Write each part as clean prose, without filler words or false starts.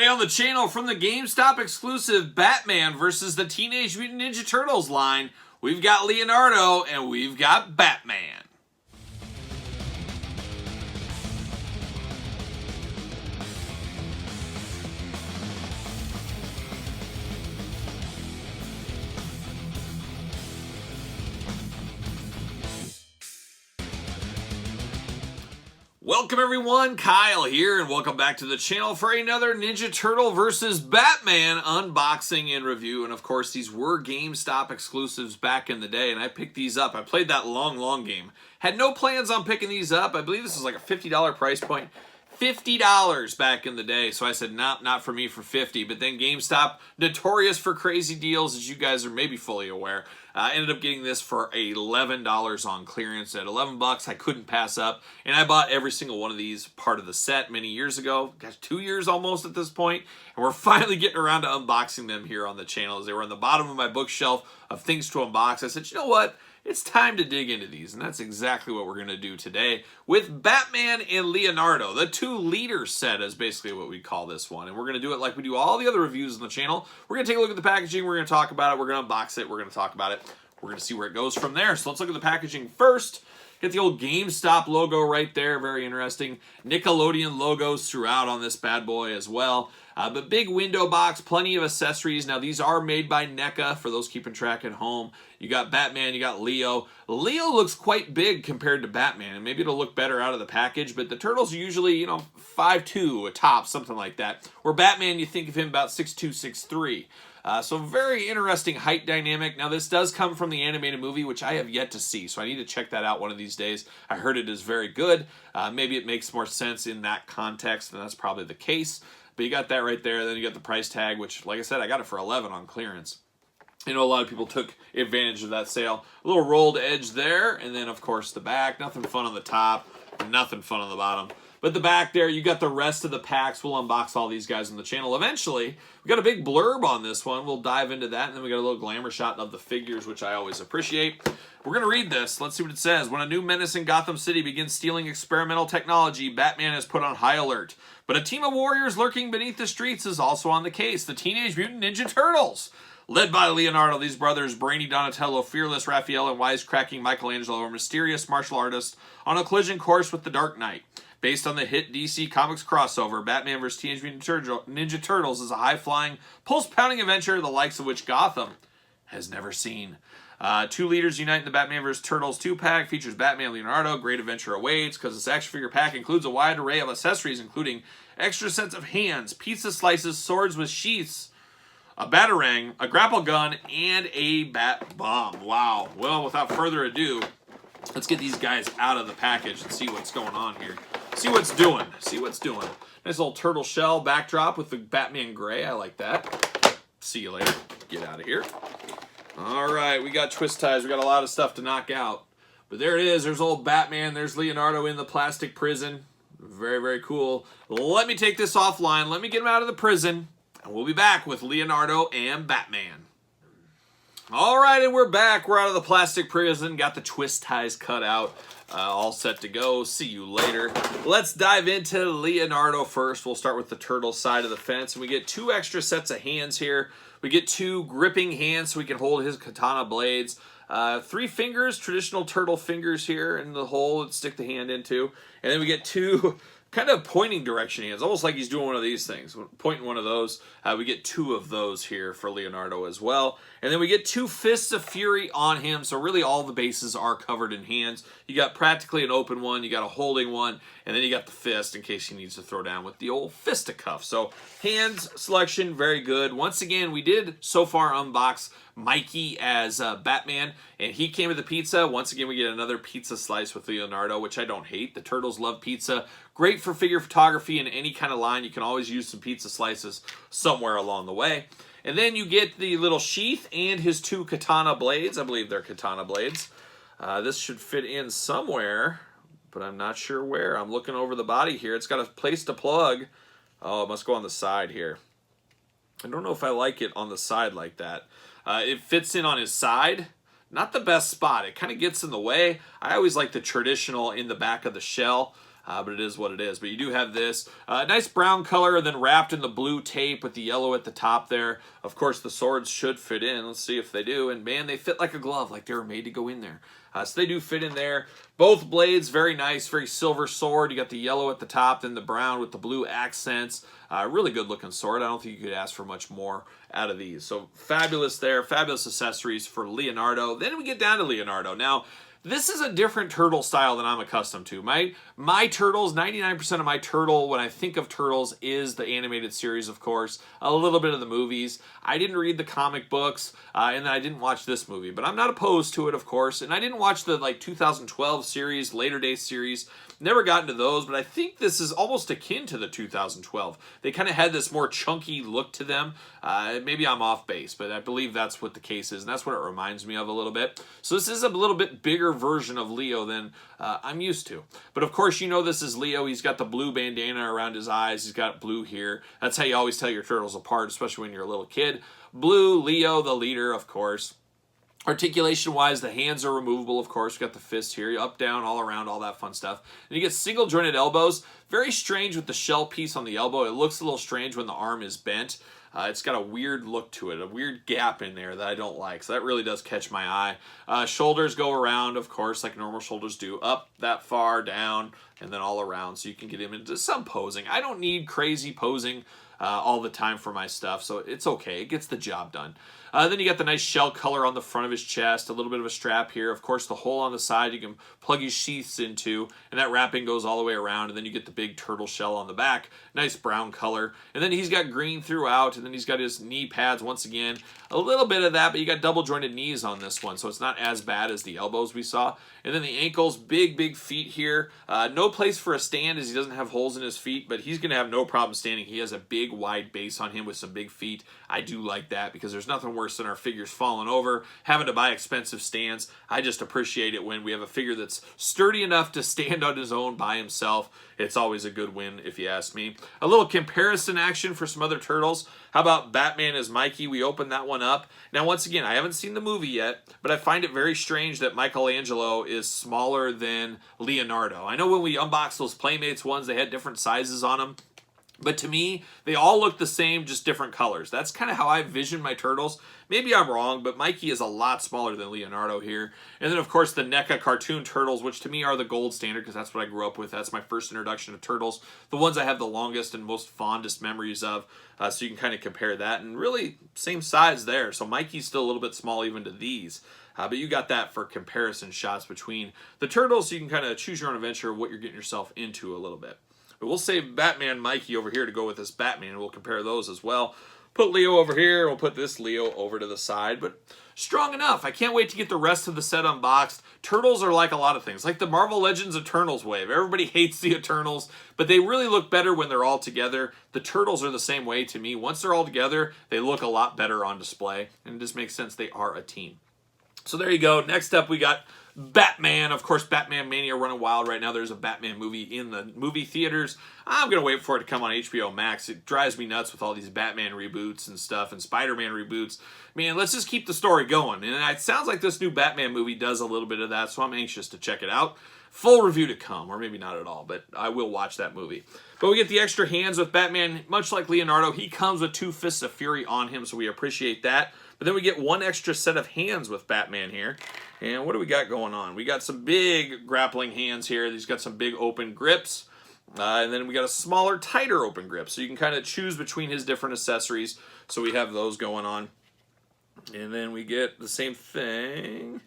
Today on the channel, from the GameStop exclusive Batman versus the Teenage Mutant Ninja Turtles line, we've got Leonardo and we've got Batman. Welcome everyone, Kyle here, and welcome back to the channel for another Ninja Turtle versus Batman unboxing and review. And of course, these were GameStop exclusives back in the day, and I picked these up. I played that long game. Had no plans on picking these up. I believe this was like a $50 price point. $50 back in the day, so I said, nope, not for me for $50. But then GameStop, notorious for crazy deals, as you guys are maybe fully aware, ended up getting this for $11 on clearance. At 11 bucks, I couldn't pass up, and I bought every single one of these part of the set many years ago. Gosh, 2 years almost at this point, and we're finally getting around to unboxing them here on the channel, as they were on the bottom of my bookshelf of things to unbox. I said, you know what? It's time to dig into these, and that's exactly what we're going to do today with Batman and Leonardo. The 2-liter set is basically what we call this one, and we're going to do it like we do all the other reviews on the channel. We're going to take a look at the packaging, we're going to talk about it, we're going to unbox it, we're going to talk about it, we're going to see where it goes from there. So let's look at the packaging first. Get the old GameStop logo right there, very interesting. Nickelodeon logos throughout on this bad boy as well. But big window box, plenty of accessories. Now these are made by NECA, for those keeping track at home. You got Batman, you got Leo. Leo looks quite big compared to Batman, and maybe it'll look better out of the package, but the Turtles are usually, 5'2", a top, something like that. Where Batman, you think of him about 6'2", 6'3". So very interesting height dynamic. Now this does come from the animated movie, which I have yet to see, so I need to check that out one of these days. I heard it is very good. Maybe it makes more sense in that context, and that's probably the case. But you got that right there. Then you got the price tag, which, like I said, I got it for $11 on clearance. I know a lot of people took advantage of that sale. A little rolled edge there, and then, of course, the back. Nothing fun on the top, nothing fun on the bottom. But the back there, you got the rest of the packs. We'll unbox all these guys on the channel eventually. We got a big blurb on this one. We'll dive into that, and then we got a little glamour shot of the figures, which I always appreciate. We're going to read this. Let's see what it says. When a new menace in Gotham City begins stealing experimental technology, Batman is put on high alert. But a team of warriors lurking beneath the streets is also on the case. The Teenage Mutant Ninja Turtles. Led by Leonardo, these brothers, brainy Donatello, fearless Raphael, and wisecracking Michelangelo, are mysterious martial artists on a collision course with the Dark Knight. Based on the hit DC Comics crossover, Batman vs. Teenage Mutant Ninja Turtles is a high-flying, pulse-pounding adventure the likes of which Gotham has never seen. 2 leaders unite in the Batman vs. Turtles 2-pack. Features Batman and Leonardo. Great adventure awaits, because this action figure pack includes a wide array of accessories, including extra sets of hands, pizza slices, swords with sheaths, a batarang, a grapple gun, and a bat bomb. Wow. Well, without further ado, let's get these guys out of the package and see what's going on here. See what's doing. See what's doing. Nice little turtle shell backdrop with the Batman gray. I like that. See you later. Get out of here. All right, we got twist ties. We got a lot of stuff to knock out. But there it is. There's old Batman. There's Leonardo in the plastic prison. Very, very cool. Let me take this offline. Let me get him out of the prison. And we'll be back with Leonardo and Batman. All right, and we're back. We're out of the plastic prison. Got the twist ties cut out. All set to go. See you later. Let's dive into Leonardo first. We'll start with the turtle side of the fence. And we get 2 extra sets of hands here. We get 2 gripping hands so we can hold his katana blades. 3 fingers, traditional turtle fingers here in the hole that stick the hand into. And then we get 2 kind of pointing direction hands, almost like he's doing one of these things, pointing one of those. We get 2 of those here for Leonardo as well. And then we get 2 fists of fury on him, so really all the bases are covered in hands. You got practically an open one, you got a holding one, and then you got the fist in case he needs to throw down with the old fisticuff. So hands selection, very good. Once again, we did so far unbox Mikey as Batman, and he came with the pizza. Once again, we get another pizza slice with Leonardo, which I don't hate. The Turtles love pizza. Great for figure photography in any kind of line. You can always use some pizza slices somewhere along the way. And then you get the little sheath and his 2 katana blades. I believe they're katana blades. This should fit in somewhere, but I'm not sure where. I'm looking over the body here. It's got a place to plug. Oh, it must go on the side here. I don't know if I like it on the side like that. It fits in on his side. Not the best spot. It kind of gets in the way. I always like the traditional in the back of the shell. but it is what it is. But you do have this nice brown color, then wrapped in the blue tape with the yellow at the top there. Of course, the swords should fit in. Let's see if they do. And man, they fit like a glove, like they were made to go in there. So they do fit in there. Both blades, very nice, very silver sword. You got the yellow at the top, then the brown with the blue accents. Really good looking sword. I don't think you could ask for much more out of these. So fabulous there, fabulous accessories for Leonardo. Then we get down to Leonardo. Now, this is a different turtle style than I'm accustomed to. My turtles, 99% of my turtle, when I think of turtles, is the animated series, of course. A little bit of the movies. I didn't read the comic books, and then I didn't watch this movie. But I'm not opposed to it, of course. And I didn't watch the 2012 series, Later Day series. Never got into those, but I think this is almost akin to the 2012. They kind of had this more chunky look to them. Maybe I'm off base, but I believe that's what the case is, and that's what it reminds me of a little bit. So this is a little bit bigger version of Leo than I'm used to. But of course, you know this is Leo. He's got the blue bandana around his eyes. He's got blue here. That's how you always tell your turtles apart, especially when you're a little kid. Blue, Leo, the leader, of course. Articulation-wise, the hands are removable, of course. We got the fist here, up, down, all around, all that fun stuff. And you get single-jointed elbows. Very strange with the shell piece on the elbow. It looks a little strange when the arm is bent. It's got a weird look to it, a weird gap in there that I don't like. So that really does catch my eye. Shoulders go around, of course, like normal shoulders do. Up, that far, down, and then all around. So you can get him into some posing. I don't need crazy posing all the time for my stuff, so it's okay. It gets the job done. Then you got the nice shell color on the front of his chest, a little bit of a strap here. Of course, the hole on the side you can plug his sheaths into, and that wrapping goes all the way around, and then you get the big turtle shell on the back. Nice brown color. And then he's got green throughout, and then he's got his knee pads once again. A little bit of that, but you got double jointed knees on this one, so it's not as bad as the elbows we saw. And then the ankles, big feet here. No place for a stand as he doesn't have holes in his feet, but he's going to have no problem standing. He has a big, wide base on him with some big feet. I do like that because there's nothing worse than our figures falling over, having to buy expensive stands. I just appreciate it when we have a figure that's sturdy enough to stand on his own by himself. It's always a good win, if you ask me. A little comparison action for some other turtles. How about Batman as Mikey? We opened that one up. Now, once again, I haven't seen the movie yet, but I find it very strange that Michelangelo is smaller than Leonardo. I know when we unboxed those Playmates ones, they had different sizes on them. But to me, they all look the same, just different colors. That's kind of how I vision my turtles. Maybe I'm wrong, but Mikey is a lot smaller than Leonardo here. And then, of course, the NECA cartoon turtles, which to me are the gold standard because that's what I grew up with. That's my first introduction to turtles. The ones I have the longest and most fondest memories of. So you can kind of compare that. And really, same size there. So Mikey's still a little bit small even to these. But you got that for comparison shots between the turtles, so you can kind of choose your own adventure of what you're getting yourself into a little bit. But we'll save Batman Mikey over here to go with this Batman, and we'll compare those as well. Put Leo over here, and we'll put this Leo over to the side. But strong enough. I can't wait to get the rest of the set unboxed. Turtles are like a lot of things, like the Marvel Legends Eternals wave. Everybody hates the Eternals, but they really look better when they're all together. The Turtles are the same way to me. Once they're all together, they look a lot better on display, and it just makes sense they are a team. So there you go. Next up, we got Batman. Of course, Batman Mania running wild right now. There's a Batman movie in the movie theaters. I'm going to wait for it to come on HBO Max. It drives me nuts with all these Batman reboots and stuff and Spider-Man reboots. Man, let's just keep the story going. And it sounds like this new Batman movie does a little bit of that, so I'm anxious to check it out. Full review to come, or maybe not at all, but I will watch that movie. But we get the extra hands with Batman. Much like Leonardo, he comes with 2 Fists of Fury on him, so we appreciate that. But then we get 1 extra set of hands with Batman here. And what do we got going on? We got some big grappling hands here. He's got some big open grips. And then we got a smaller, tighter open grip. So you can kind of choose between his different accessories. So we have those going on. And then we get the same thing.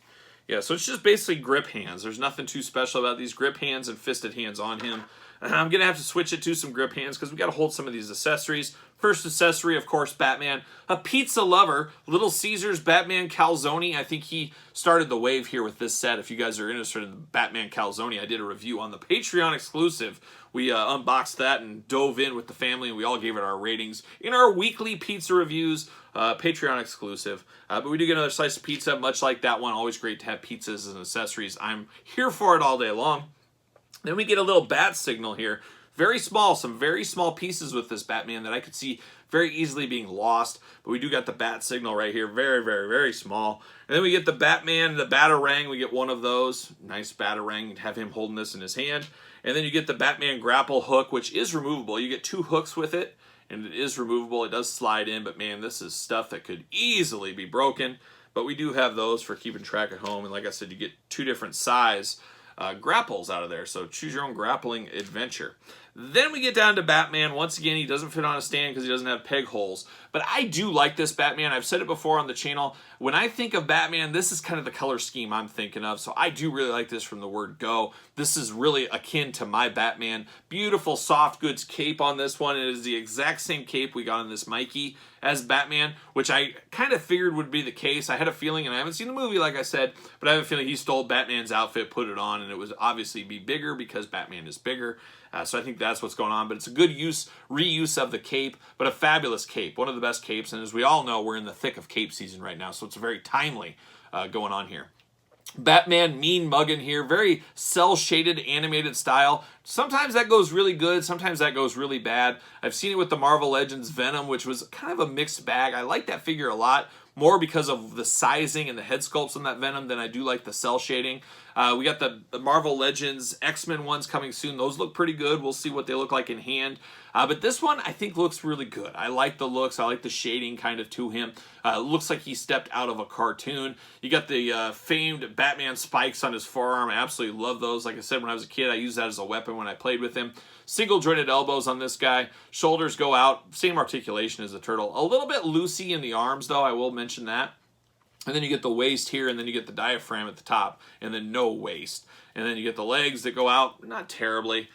Yeah, so it's just basically grip hands. There's nothing too special about these grip hands and fisted hands on him. I'm going to have to switch it to some grip hands because we got to hold some of these accessories. First accessory, of course, Batman. A pizza lover, Little Caesars Batman Calzone. I think he started the wave here with this set. If you guys are interested in Batman Calzone, I did a review on the Patreon exclusive. We unboxed that and dove in with the family, and we all gave it our ratings in our weekly pizza reviews, Patreon exclusive. But we do get another slice of pizza, much like that one. Always great to have pizzas and accessories. I'm here for it all day long. Then we get a little bat signal here. Very small, some very small pieces with this Batman that I could see very easily being lost. But we do got the bat signal right here. Very, very, very small. And then we get the Batman, the Batarang. We get one of those. Nice Batarang. Have him holding this in his hand. And then you get the Batman grapple hook, which is removable. You get 2 hooks with it, and it is removable. It does slide in, but man, this is stuff that could easily be broken. But we do have those for keeping track at home. And like I said, you get 2 different size grapples out of there. So choose your own grappling adventure. Then we get down to Batman. Once again, he doesn't fit on a stand because he doesn't have peg holes. But I do like this Batman. I've said it before on the channel. When I think of Batman, this is kind of the color scheme I'm thinking of. So I do really like this from the word go. This is really akin to my Batman. Beautiful soft goods cape on this one. It is the exact same cape we got on this Mikey as Batman, which I kind of figured would be the case. I had a feeling, and I haven't seen the movie like I said, but I have a feeling he stole Batman's outfit, put it on, and it was obviously be bigger because Batman is bigger. So I think that's what's going on, but it's a good reuse of the cape, but a fabulous cape, one of the best capes, and as we all know, we're in the thick of cape season right now, so it's very timely going on here. Batman mean mugging here, very cel-shaded animated style. Sometimes that goes really good, sometimes that goes really bad. I've seen it with the Marvel Legends Venom, which was kind of a mixed bag. I like that figure a lot, more because of the sizing and the head sculpts on that Venom than I do like the cel shading. We got the Marvel Legends X-Men ones coming soon. Those look pretty good. We'll see what they look like in hand. But this one I think looks really good. I like the looks. I like the shading kind of to him. Looks like he stepped out of a cartoon. You got the famed Batman spikes on his forearm. I absolutely love those. Like I said, when I was a kid, I used that as a weapon when I played with him. Single jointed elbows on this guy. Shoulders go out. Same articulation as the turtle. A little bit loosey in the arms, though. I will mention that. And then you get the waist here, and then you get the diaphragm at the top, and then no waist. And then you get the legs that go out, not terribly.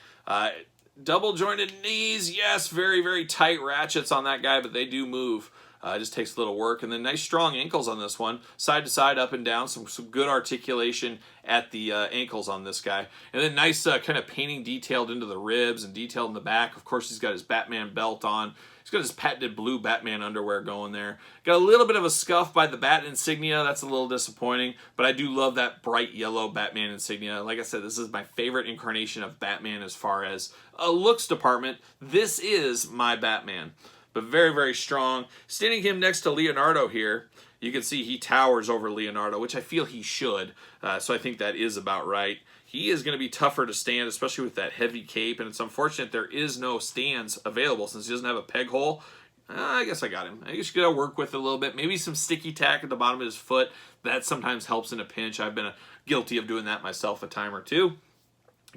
Double jointed knees, yes, very, very tight ratchets on that guy, but they do move. It just takes a little work. And then nice strong ankles on this one. Side to side, up and down. Some good articulation at the ankles on this guy. And then nice kind of painting detailed into the ribs and detailed in the back. Of course, he's got his Batman belt on. He's got his patented blue Batman underwear going there. Got a little bit of a scuff by the bat insignia. That's a little disappointing. But I do love that bright yellow Batman insignia. Like I said, this is my favorite incarnation of Batman as far as a looks department. This is my Batman. But very, very strong. Standing him next to Leonardo here, you can see he towers over Leonardo, which I feel he should. So I think that is about right. He is going to be tougher to stand, especially with that heavy cape. And it's unfortunate there is no stands available since he doesn't have a peg hole. I guess I got him. I guess you got to work with it a little bit. Maybe some sticky tack at the bottom of his foot. That sometimes helps in a pinch. I've been guilty of doing that myself a time or two.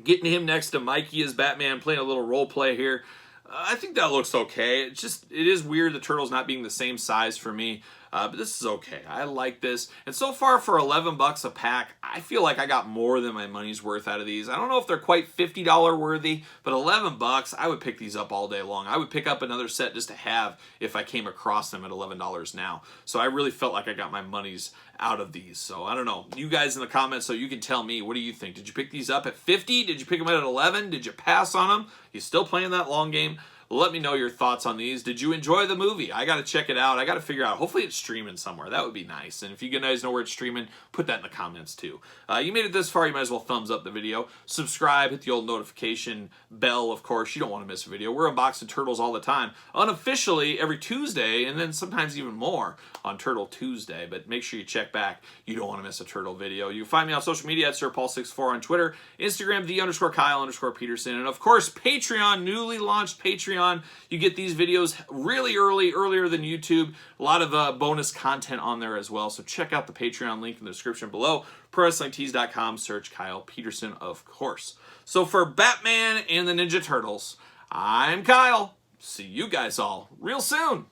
Getting him next to Mikey as Batman, playing a little role play here. I think that looks okay. It is weird the turtles not being the same size for me, but this is okay. I like this. And so far for 11 bucks a pack, I feel like I got more than my money's worth out of these. I don't know if they're quite $50 worthy, but 11 bucks, I would pick these up all day long. I would pick up another set just to have if I came across them at $11 now. So I really felt like I got my money's out of these. So I don't know. You guys in the comments, so you can tell me, what do you think? Did you pick these up at 50? Did you pick them at 11? Did you pass on them? You still playing that long game? Let me know your thoughts on these. Did you enjoy the movie? I got to check it out. I got to figure out. Hopefully it's streaming somewhere. That would be nice. And if you guys know where it's streaming, put that in the comments too. You made it this far, you might as well thumbs up the video. Subscribe, hit the old notification bell, of course. You don't want to miss a video. We're unboxing turtles all the time. Unofficially every Tuesday, and then sometimes even more on Turtle Tuesday. But make sure you check back. You don't want to miss a turtle video. You can find me on social media at SirPaul64 on Twitter, Instagram, _Kyle_Peterson, and of course, Patreon, newly launched Patreon. You get these videos really earlier than YouTube. A lot of bonus content on there as well. So check out the Patreon link in the description below. ProWrestlingTees.com. Search Kyle Peterson, of course. So for Batman and the Ninja Turtles, I'm Kyle. See you guys all real soon.